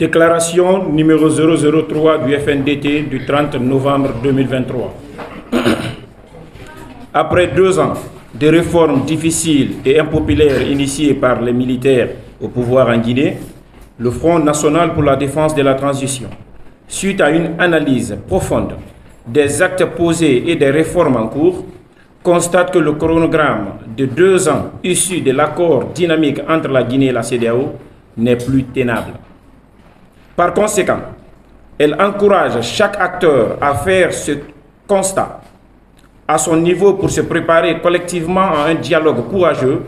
Déclaration numéro 003 du FNDT du 30 novembre 2023. Après 2 ans de réformes difficiles et impopulaires initiées par les militaires au pouvoir en Guinée, le Front national pour la défense de la transition, suite à une analyse profonde des actes posés et des réformes en cours, constate que le chronogramme de 2 ans issu de l'accord dynamique entre la Guinée et la CEDEAO n'est plus tenable. Par conséquent, elle encourage chaque acteur à faire ce constat à son niveau pour se préparer collectivement à un dialogue courageux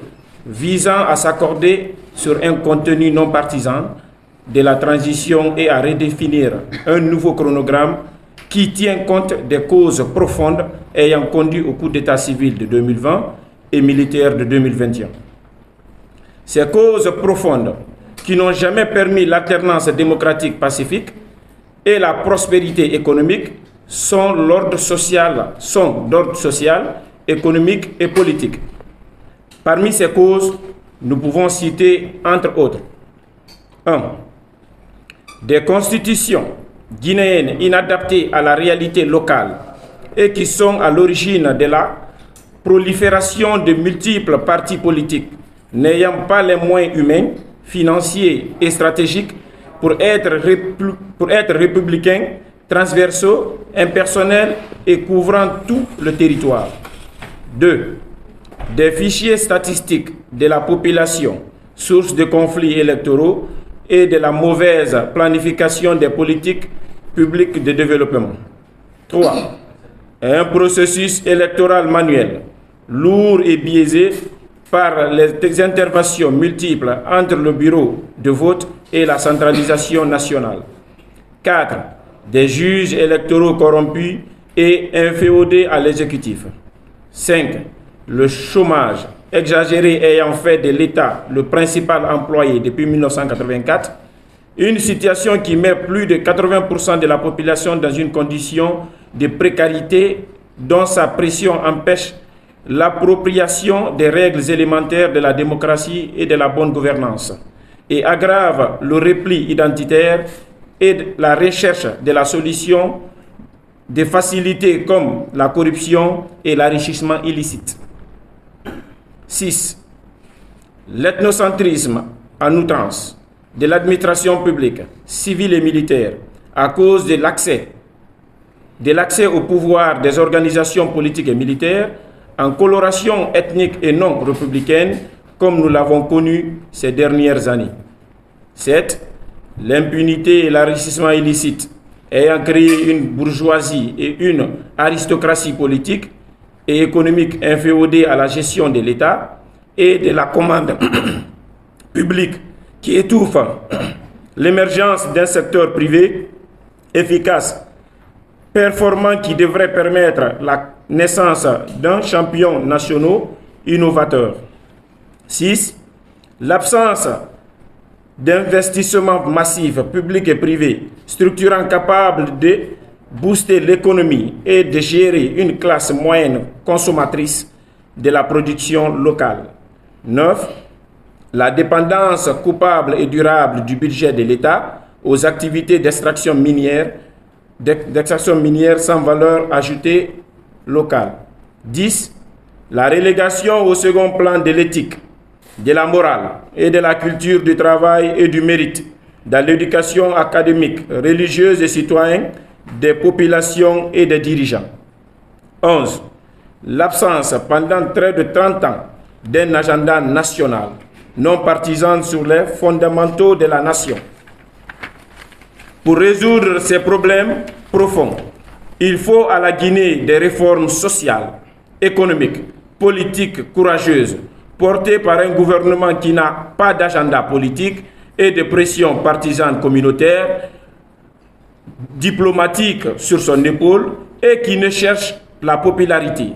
visant à s'accorder sur un contenu non partisan de la transition et à redéfinir un nouveau chronogramme qui tient compte des causes profondes ayant conduit au coup d'état civil de 2020 et militaire de 2021. Ces causes profondes qui n'ont jamais permis l'alternance démocratique pacifique et la prospérité économique sont d'ordre social, économique et politique. Parmi ces causes, nous pouvons citer entre autres 1. Des constitutions guinéennes inadaptées à la réalité locale et qui sont à l'origine de la prolifération de multiples partis politiques n'ayant pas les moyens humains, financiers et stratégiques pour être républicains, transversaux, impersonnels et couvrant tout le territoire. 2. Des fichiers statistiques de la population, source de conflits électoraux et de la mauvaise planification des politiques publiques de développement. 3. Un processus électoral manuel, lourd et biaisé par les interventions multiples entre le bureau de vote et la centralisation nationale. 4. Des juges électoraux corrompus et inféodés à l'exécutif. 5. Le chômage exagéré ayant fait de l'État le principal employé depuis 1984, une situation qui met plus de 80% de la population dans une condition de précarité dont sa pression empêche l'appropriation des règles élémentaires de la démocratie et de la bonne gouvernance et aggrave le repli identitaire et la recherche de la solution des facilités comme la corruption et l'enrichissement illicite. 6. L'ethnocentrisme en outrance de l'administration publique, civile et militaire, à cause de l'accès au pouvoir des organisations politiques et militaires en coloration ethnique et non républicaine, comme nous l'avons connu ces dernières années. 7. L'impunité et l'enrichissement illicite ayant créé une bourgeoisie et une aristocratie politique et économique inféodée à la gestion de l'État et de la commande publique qui étouffe l'émergence d'un secteur privé efficace, performant qui devrait permettre la naissance d'un champion national innovateur. 6. L'absence d'investissements massifs publics et privés structurants capables de booster l'économie et de gérer une classe moyenne consommatrice de la production locale. 9. La dépendance coupable et durable du budget de l'État aux activités d'extraction minière sans valeur ajoutée locale. 10. La relégation au second plan de l'éthique, de la morale et de la culture du travail et du mérite dans l'éducation académique, religieuse et citoyenne des populations et des dirigeants. 11. L'absence pendant près de 30 ans d'un agenda national non partisan sur les fondamentaux de la nation. Pour résoudre ces problèmes profonds, il faut à la Guinée des réformes sociales, économiques, politiques courageuses, portées par un gouvernement qui n'a pas d'agenda politique et de pression partisane communautaire, diplomatique sur son épaule et qui ne cherche la popularité.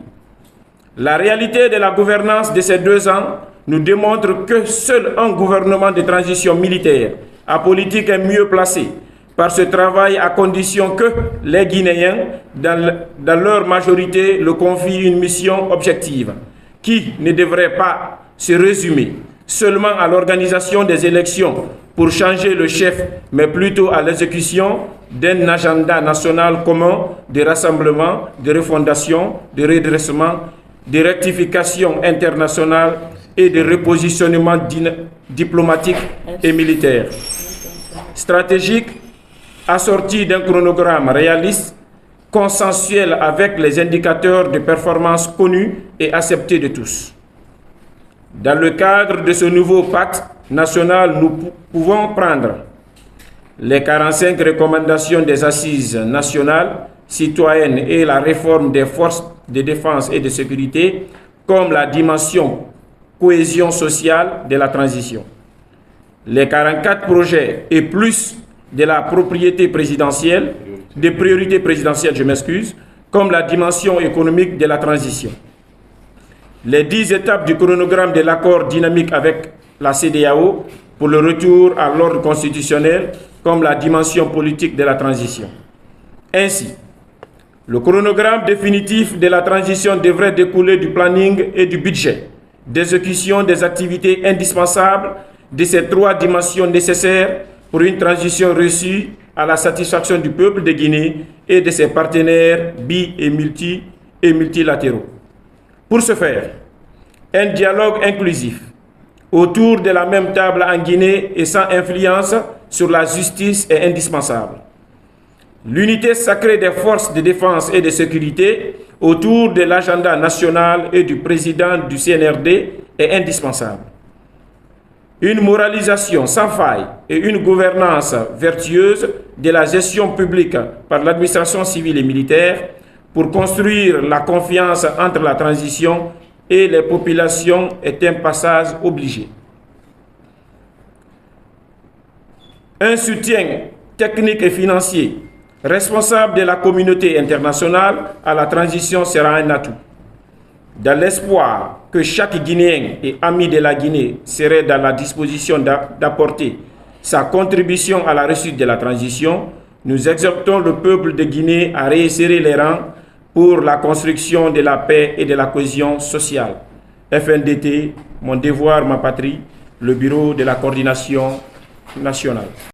La réalité de la gouvernance de ces 2 ans nous démontre que seul un gouvernement de transition militaire apolitique est mieux placé par ce travail à condition que les Guinéens, dans leur majorité, le confient une mission objective qui ne devrait pas se résumer seulement à l'organisation des élections pour changer le chef, mais plutôt à l'exécution d'un agenda national commun de rassemblement, de refondation, de redressement, de rectification internationale et de repositionnement diplomatique et militaire. Stratégique, assorti d'un chronogramme réaliste, consensuel avec les indicateurs de performance connus et acceptés de tous. Dans le cadre de ce nouveau pacte national, nous pouvons prendre les 45 recommandations des assises nationales citoyennes et la réforme des forces de défense et de sécurité comme la dimension cohésion sociale de la transition. Les 44 projets et plus de la propriété présidentielle, des priorités présidentielles, je m'excuse, comme la dimension économique de la transition. Les 10 étapes du chronogramme de l'accord dynamique avec la CEDEAO pour le retour à l'ordre constitutionnel comme la dimension politique de la transition. Ainsi, le chronogramme définitif de la transition devrait découler du planning et du budget, d'exécution des activités indispensables de ces 3 dimensions nécessaires pour une transition réussie à la satisfaction du peuple de Guinée et de ses partenaires et multilatéraux. Pour ce faire, un dialogue inclusif autour de la même table en Guinée et sans influence sur la justice est indispensable. L'unité sacrée des forces de défense et de sécurité autour de l'agenda national et du président du CNRD est indispensable. Une moralisation sans faille et une gouvernance vertueuse de la gestion publique par l'administration civile et militaire pour construire la confiance entre la transition et les populations est un passage obligé. Un soutien technique et financier responsable de la communauté internationale à la transition sera un atout. Dans l'espoir que chaque Guinéen et ami de la Guinée serait dans la disposition d'apporter sa contribution à la réussite de la transition, nous exhortons le peuple de Guinée à resserrer les rangs pour la construction de la paix et de la cohésion sociale. FNDT, mon devoir, ma patrie, le bureau de la coordination nationale.